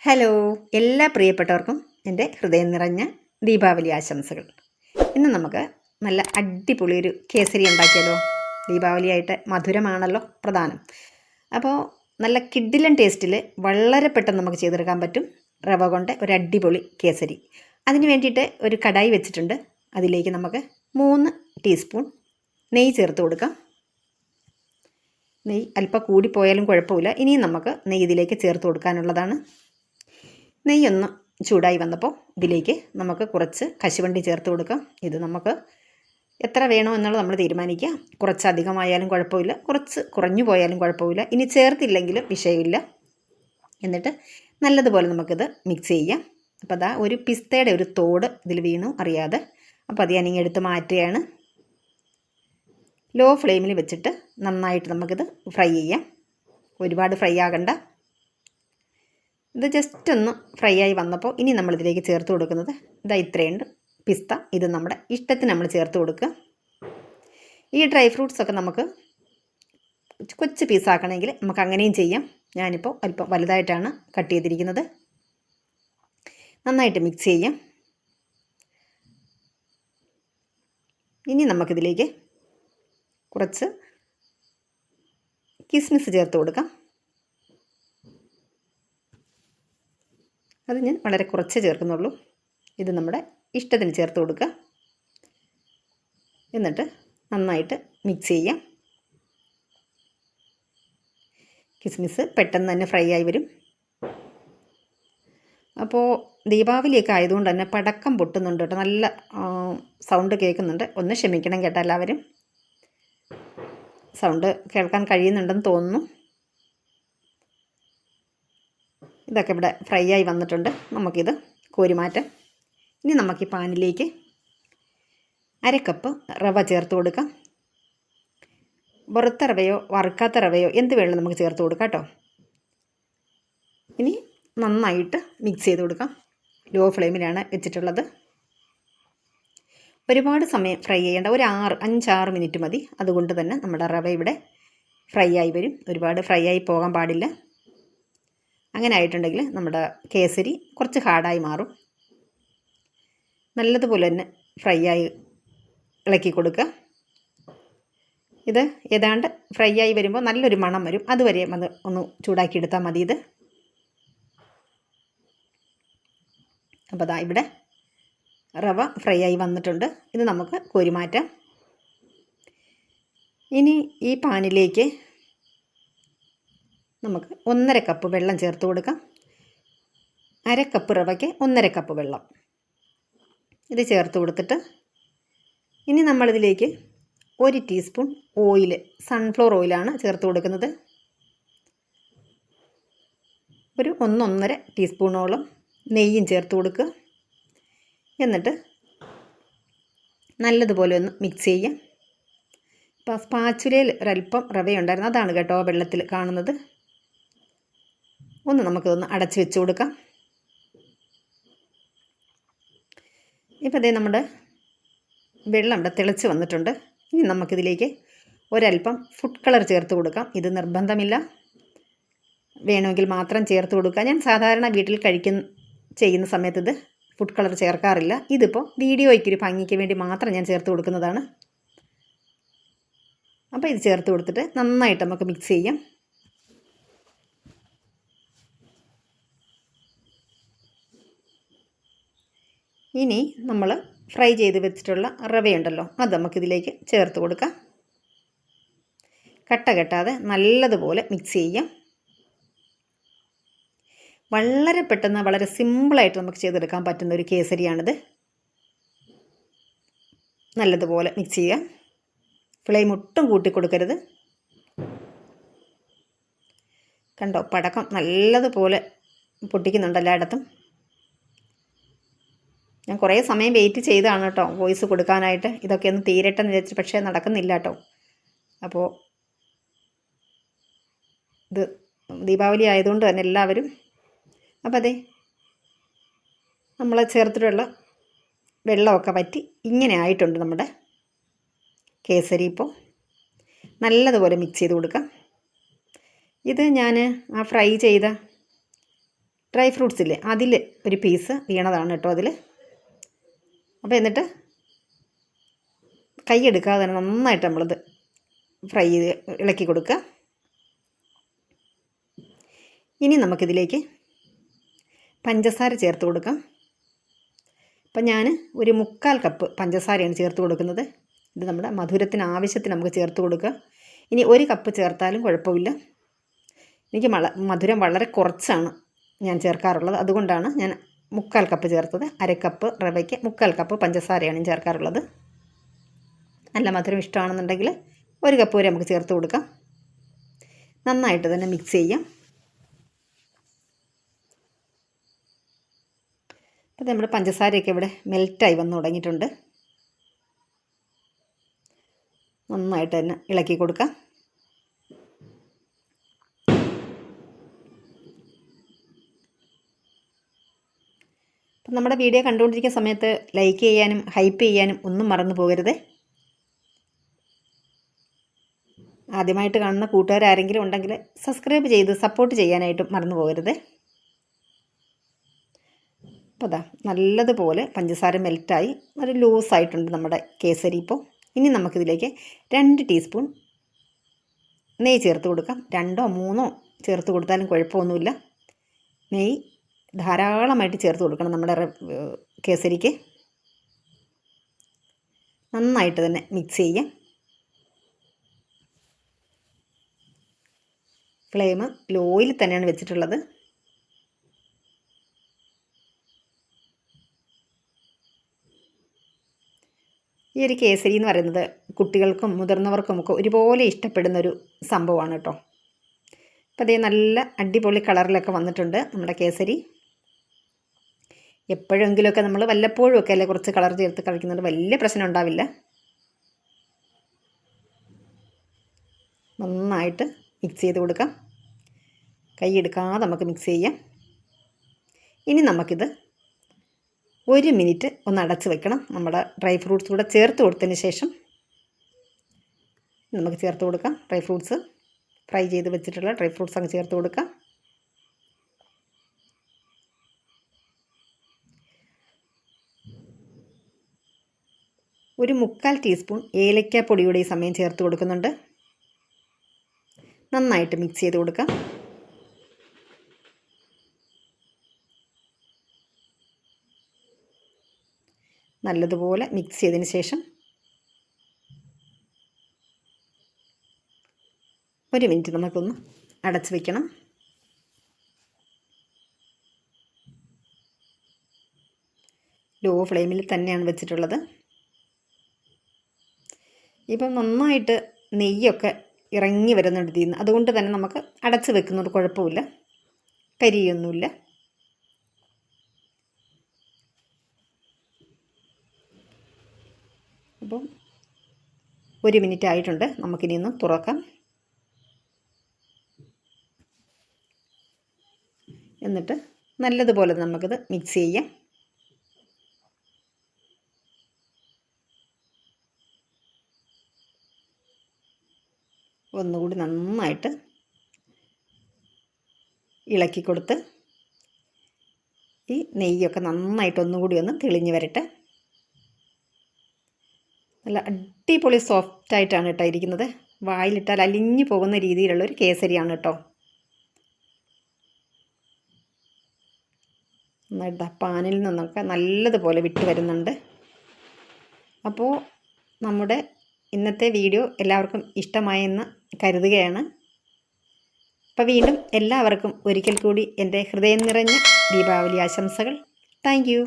Hello, എല്ലാ പ്രിയപ്പെട്ടവർക്കും എൻ്റെ ഹൃദയം നിറഞ്ഞ ദീപാവലി ആശംസകൾ. ഇന്ന് നമുക്ക് നല്ല അടിപൊളി ഒരു കേസരി ഉണ്ടാക്കിയാലോ. ദീപാവലിയായിട്ട് മധുരമാണല്ലോ പ്രധാനം. അപ്പോൾ നല്ല കിഡിലൻ ടേസ്റ്റിൽ വളരെ പെട്ടെന്ന് നമുക്ക് ചെയ്തെടുക്കാൻ പറ്റും റവ കൊണ്ട് ഒരു അടിപൊളി കേസരി. അതിന് വേണ്ടിയിട്ട് ഒരു കടായി വെച്ചിട്ടുണ്ട്. അതിലേക്ക് നമുക്ക് 3 ടീസ്പൂൺ നെയ്യ് ചേർത്ത് കൊടുക്കാം. നെയ്യ് അല്പം കൂടിപ്പോയാലും കുഴപ്പമില്ല. ഇനിയും നമുക്ക് നെയ്യ് ഇതിലേക്ക് ചേർത്ത് കൊടുക്കാനുള്ളതാണ്. നെയ്യൊന്ന് ചൂടായി വന്നപ്പോൾ ഇതിലേക്ക് നമുക്ക് കുറച്ച് കശുവണ്ടി ചേർത്ത് കൊടുക്കാം. ഇത് നമുക്ക് എത്ര വേണോ എന്നുള്ളത് നമ്മൾ തീരുമാനിക്കുക. കുറച്ച് അധികമായാലും കുഴപ്പമില്ല, കുറച്ച് കുറഞ്ഞു പോയാലും കുഴപ്പമില്ല. ഇനി ചേർത്തില്ലെങ്കിലും വിഷയമില്ല. എന്നിട്ട് നല്ലതുപോലെ നമുക്കിത് മിക്സ് ചെയ്യാം. അപ്പോൾ അതാ ഒരു പിസ്തയുടെ ഒരു തോട് ഇതിൽ വീണു അറിയാതെ. അപ്പോൾ അത് ഞാനിങ്ങനെ എടുത്ത് മാറ്റുകയാണ്. ലോ ഫ്ലെയിമിൽ വെച്ചിട്ട് നന്നായിട്ട് നമുക്കിത് ഫ്രൈ ചെയ്യാം. ഒരുപാട് ഫ്രൈ ആകണ്ട. ഇത് ജസ്റ്റ് ഒന്ന് ഫ്രൈ ആയി വന്നപ്പോൾ ഇനി നമ്മളിതിലേക്ക് ചേർത്ത് കൊടുക്കുന്നത് ഇതാ ഇത്രയുണ്ട് പിസ്ത. ഇത് നമ്മുടെ ഇഷ്ടത്തിന് നമ്മൾ ചേർത്ത് കൊടുക്കുക. ഈ ഡ്രൈ ഫ്രൂട്ട്സൊക്കെ നമുക്ക് കൊച്ചു പീസാക്കണമെങ്കിൽ നമുക്ക് അങ്ങനെയും ചെയ്യാം. ഞാനിപ്പോൾ അല്പം വലുതായിട്ടാണ് കട്ട് ചെയ്തിരിക്കുന്നത്. നന്നായിട്ട് മിക്സ് ചെയ്യാം. ഇനി നമുക്കിതിലേക്ക് കുറച്ച് കിസ്മിസ് ചേർത്ത് കൊടുക്കാം. അത് ഞാൻ വളരെ കുറച്ച് ചേർക്കുന്നുള്ളൂ. ഇത് നമ്മുടെ ഇഷ്ടത്തിന് ചേർത്ത് കൊടുക്കുക. എന്നിട്ട് നന്നായിട്ട് മിക്സ് ചെയ്യാം. കിസ്മിസ് പെട്ടെന്ന് തന്നെ ഫ്രൈ ആയി വരും. അപ്പോൾ ദീപാവലിയൊക്കെ ആയതുകൊണ്ട് തന്നെ പടക്കം പൊട്ടുന്നുണ്ട് കേട്ടോ. നല്ല സൗണ്ട് കേൾക്കുന്നുണ്ട്. ഒന്ന് ക്ഷമിക്കണം കേട്ടോ എല്ലാവരും. സൗണ്ട് കേൾക്കാൻ കഴിയുന്നുണ്ടെന്ന് തോന്നുന്നു. ഇതൊക്കെ ഇവിടെ ഫ്രൈ ആയി വന്നിട്ടുണ്ട്. നമുക്കിത് കോരി മാറ്റാം. ഇനി നമുക്ക് ഈ പാനിലേക്ക് 1/2 കപ്പ് റവ ചേർത്ത് കൊടുക്കാം. വറുത്ത റവയോ വറുക്കാത്ത റവയോ എന്ത് വേണമെങ്കിലും നമുക്ക് ചേർത്ത് കൊടുക്കാം കേട്ടോ. ഇനി നന്നായിട്ട് മിക്സ് ചെയ്ത് കൊടുക്കാം. ലോ ഫ്ലെയിമിലാണ് വെച്ചിട്ടുള്ളത്. ഒരുപാട് സമയം ഫ്രൈ ചെയ്യേണ്ട. ഒരു 5-6 മിനിറ്റ് മതി. അതുകൊണ്ട് തന്നെ നമ്മുടെ റവ ഇവിടെ ഫ്രൈ ആയി വരും. ഒരുപാട് ഫ്രൈ ആയി പോകാൻ പാടില്ല. അങ്ങനെ ആയിട്ടുണ്ടെങ്കിൽ നമ്മുടെ കേസരി കുറച്ച് ഹാർഡായി മാറും. നല്ലതുപോലെ തന്നെ ഫ്രൈ ആയി ഇളക്കി കൊടുക്കുക. ഇത് ഏതാണ്ട് ഫ്രൈ ആയി വരുമ്പോൾ നല്ലൊരു മണം വരും. അതുവരെ അത് ഒന്ന് ചൂടാക്കി എടുത്താൽ മതി. ഇത് അപ്പോൾ അതാ ഇവിടെ റവ ഫ്രൈ ആയി വന്നിട്ടുണ്ട്. ഇത് നമുക്ക് കോരി മാറ്റാം. ഇനി ഈ പാനിലേക്ക് നമുക്ക് 1/2 കപ്പ് വെള്ളം ചേർത്ത് കൊടുക്കാം. 1/2 കപ്പ് റവയ്ക്ക് 1/2 കപ്പ് വെള്ളം. ഇത് ചേർത്ത് കൊടുത്തിട്ട് ഇനി നമ്മളിതിലേക്ക് 1 ടീസ്പൂൺ ഓയിൽ, സൺഫ്ലവർ ഓയിലാണ് ചേർത്ത് കൊടുക്കുന്നത്. ഒരു 1-1.5 ടീസ്പൂണോളം നെയ്യും ചേർത്ത് കൊടുക്കുക. എന്നിട്ട് നല്ലതുപോലെ ഒന്ന് മിക്സ് ചെയ്യാം. അപ്പോൾ സ്പാച്ചുലയിൽ ഒരല്പം റവയുണ്ടായിരുന്നു, അതാണ് കേട്ടോ വെള്ളത്തിൽ കാണുന്നത്. ഒന്ന് നമുക്കിതൊന്ന് അടച്ച് വെച്ച് കൊടുക്കാം. ഇപ്പോൾ അതേ നമ്മുടെ വെള്ളം ഇവിടെ തിളച്ച് വന്നിട്ടുണ്ട്. ഇനി നമുക്കിതിലേക്ക് ഒരല്പം ഫുഡ് കളർ ചേർത്ത് കൊടുക്കാം. ഇത് നിർബന്ധമില്ല, വേണമെങ്കിൽ മാത്രം ചേർത്ത് കൊടുക്കുക. ഞാൻ സാധാരണ വീട്ടിൽ ചെയ്യുന്ന സമയത്ത് ഇത് ഫുഡ് കളർ ചേർക്കാറില്ല. ഇതിപ്പോൾ വീഡിയോയ്ക്കൊരു ഭംഗിക്ക് വേണ്ടി മാത്രം ഞാൻ ചേർത്ത് കൊടുക്കുന്നതാണ്. അപ്പോൾ ഇത് ചേർത്ത് കൊടുത്തിട്ട് നന്നായിട്ട് നമുക്ക് മിക്സ് ചെയ്യാം. ഇനി നമ്മൾ ഫ്രൈ ചെയ്ത് വെച്ചിട്ടുള്ള റവയുണ്ടല്ലോ, അത് നമുക്കിതിലേക്ക് ചേർത്ത് കൊടുക്കാം. കട്ട കെട്ടാതെ നല്ലതുപോലെ മിക്സ് ചെയ്യാം. വളരെ പെട്ടെന്ന് വളരെ സിമ്പിളായിട്ട് നമുക്ക് ചെയ്തെടുക്കാൻ പറ്റുന്ന ഒരു കേസരിയാണിത്. നല്ലതുപോലെ മിക്സ് ചെയ്യുക. ഫ്ലെയിം ഒട്ടും കൂട്ടി കൊടുക്കരുത്. കണ്ടോ, പടക്കം നല്ലതുപോലെ പൊട്ടിക്കുന്നുണ്ട് എല്ലായിടത്തും. ഞാൻ കുറേ സമയം വെയിറ്റ് ചെയ്താണ് കേട്ടോ വോയിസ് കൊടുക്കാനായിട്ട്. ഇതൊക്കെ ഒന്ന് തീരട്ടെന്ന് വിചാരിച്ചു, പക്ഷേ നടക്കുന്നില്ല കേട്ടോ. അപ്പോൾ ഇത് ദീപാവലി ആയതുകൊണ്ട് തന്നെ എല്ലാവരും. അപ്പോൾ അതെ, നമ്മൾ ചേർത്തിട്ടുള്ള വെള്ളമൊക്കെ വറ്റി ഇങ്ങനെ ആയിട്ടുണ്ട് നമ്മുടെ കേസരി. ഇപ്പോൾ നല്ലതുപോലെ മിക്സ് ചെയ്ത് കൊടുക്കാം. ഇത് ഞാൻ ആ ഫ്രൈ ചെയ്ത ഡ്രൈ ഫ്രൂട്ട്സ് ഇല്ലേ, അതിൽ ഒരു പീസ് വീണതാണ് കേട്ടോ അതിൽ. അപ്പോൾ എന്നിട്ട് കൈ എടുക്കാതെ തന്നെ നന്നായിട്ട് നമ്മളിത് ഫ്രൈ ചെയ്ത് ഇളക്കി കൊടുക്കുക. ഇനി നമുക്കിതിലേക്ക് പഞ്ചസാര ചേർത്ത് കൊടുക്കാം. അപ്പം ഞാൻ ഒരു 3/4 കപ്പ് പഞ്ചസാരയാണ് ചേർത്ത് കൊടുക്കുന്നത്. ഇത് നമ്മുടെ മധുരത്തിന് ആവശ്യത്തിന് നമുക്ക് ചേർത്ത് കൊടുക്കുക. ഇനി 1 കപ്പ് ചേർത്താലും കുഴപ്പമില്ല. എനിക്ക് മധുരം വളരെ കുറച്ചാണ് ഞാൻ ചേർക്കാറുള്ളത്, അതുകൊണ്ടാണ് ഞാൻ 3/4 കപ്പ് ചേർത്തത്. 1/2 കപ്പ് റവയ്ക്ക് 3/4 കപ്പ് പഞ്ചസാരയാണ് ഞാൻ ചേർക്കാറുള്ളത്. നല്ല മധുരം ഇഷ്ടമാണെന്നുണ്ടെങ്കിൽ 1 കപ്പ് വരെ നമുക്ക് ചേർത്ത് കൊടുക്കാം. നന്നായിട്ട് തന്നെ മിക്സ് ചെയ്യാം. അപ്പോൾ നമ്മുടെ പഞ്ചസാരയൊക്കെ ഇവിടെ മെൽറ്റായി വന്ന് തുടങ്ങിയിട്ടുണ്ട്. നന്നായിട്ട് തന്നെ ഇളക്കി കൊടുക്കാം. അപ്പം നമ്മുടെ വീഡിയോ കണ്ടുകൊണ്ടിരിക്കുന്ന സമയത്ത് ലൈക്ക് ചെയ്യാനും ഹൈപ്പ് ചെയ്യാനും ഒന്നും മറന്നു പോകരുത്. ആദ്യമായിട്ട് കാണുന്ന കൂട്ടുകാരാരെങ്കിലും ഉണ്ടെങ്കിൽ സബ്സ്ക്രൈബ് ചെയ്ത് സപ്പോർട്ട് ചെയ്യാനായിട്ടും മറന്നു പോകരുത്. അപ്പോൾ അതാ നല്ലതുപോലെ പഞ്ചസാര മെൽറ്റായി ഒരു ലൂസായിട്ടുണ്ട് നമ്മുടെ കേസരി. ഇപ്പോൾ ഇനി നമുക്കിതിലേക്ക് 2 ടീസ്പൂൺ നെയ്യ് ചേർത്ത് കൊടുക്കാം. 2ഓ 3ഓ ചേർത്ത് കൊടുത്താലും കുഴപ്പമൊന്നുമില്ല. നെയ്യ് ധാരാളമായിട്ട് ചേർത്ത് കൊടുക്കണം നമ്മുടെ കേസരിക്ക്. നന്നായിട്ട് തന്നെ മിക്സ് ചെയ്യാം. ഫ്ലെയിം ലോയിൽ തന്നെയാണ് വെച്ചിട്ടുള്ളത്. ഈ ഒരു കേസരി എന്ന് പറയുന്നത് കുട്ടികൾക്കും മുതിർന്നവർക്കും ഒക്കെ ഒരുപോലെ ഇഷ്ടപ്പെടുന്നൊരു സംഭവമാണ് കേട്ടോ. അപ്പോൾ അതേ നല്ല അടിപൊളി കളറിലൊക്കെ വന്നിട്ടുണ്ട് നമ്മുടെ കേസരി. എപ്പോഴെങ്കിലുമൊക്കെ നമ്മൾ വല്ലപ്പോഴും ഒക്കെ അല്ലേ കുറച്ച് കളർ ചേർത്ത് കഴിക്കുന്നത്, വലിയ പ്രശ്നം ഉണ്ടാവില്ല. നന്നായിട്ട് മിക്സ് ചെയ്ത് കൊടുക്കാം. കൈ എടുക്കാതെ നമുക്ക് മിക്സ് ചെയ്യാം. ഇനി നമുക്കിത് 1 മിനിറ്റ് ഒന്ന് അടച്ച് വെക്കണം. നമ്മുടെ ഡ്രൈ ഫ്രൂട്ട്സ് കൂടെ ചേർത്ത് കൊടുത്തതിന് ശേഷം നമുക്ക് ചേർത്ത് കൊടുക്കാം. ഡ്രൈ ഫ്രൂട്ട്സ് ഫ്രൈ ചെയ്ത് വെച്ചിട്ടുള്ള ഡ്രൈ ഫ്രൂട്ട്സ് അങ്ങ് ചേർത്ത് കൊടുക്കാം. ഒരു 3/4 ടീസ്പൂൺ ഏലക്കാപ്പൊടിയുടെ ഈ സമയം ചേർത്ത് കൊടുക്കുന്നുണ്ട്. നന്നായിട്ട് മിക്സ് ചെയ്ത് കൊടുക്കാം. നല്ലതുപോലെ മിക്സ് ചെയ്തതിന് ശേഷം 1 മിനിറ്റ് നമുക്കൊന്ന് അടച്ച് വയ്ക്കണം. ലോ ഫ്ലെയിമിൽ തന്നെയാണ് വെച്ചിട്ടുള്ളത്. ഇപ്പം നന്നായിട്ട് നെയ്യൊക്കെ ഇറങ്ങി വരുന്നുണ്ട് ഇതിൽ നിന്ന്. അതുകൊണ്ട് തന്നെ നമുക്ക് അടച്ച് വെക്കുന്നത് കുഴപ്പമില്ല, കരിയൊന്നുമില്ല. അപ്പം 1 മിനിറ്റ് ആയിട്ടുണ്ട്. നമുക്കിനി ഒന്ന് തുറക്കാം. എന്നിട്ട് നല്ലതുപോലെ നമുക്കിത് മിക്സ് ചെയ്യാം. ഒന്നുകൂടി നന്നായിട്ട് ഇളക്കി കൊടുത്ത് ഈ നെയ്യൊക്കെ നന്നായിട്ട് ഒന്നുകൂടി ഒന്ന് തെളിഞ്ഞ് വരട്ടെ. നല്ല അടിപൊളി സോഫ്റ്റായിട്ടാണ് കേട്ടോ ഇരിക്കുന്നത്. വായിലിട്ടാൽ അലിഞ്ഞു പോകുന്ന രീതിയിലുള്ളൊരു കേസരിയാണ് കേട്ടോ. നന്നായിട്ട് പാനിൽ നിന്നൊക്കെ നല്ലതുപോലെ വിട്ട് വരുന്നുണ്ട്. അപ്പോൾ നമ്മുടെ ഇന്നത്തെ വീഡിയോ എല്ലാവർക്കും ഇഷ്ടമായെന്ന് കരുതുകയാണ്. അപ്പോൾ വീണ്ടും എല്ലാവർക്കും ഒരിക്കൽ കൂടി എൻ്റെ ഹൃദയം നിറഞ്ഞ ദീപാവലി ആശംസകൾ. Thank you.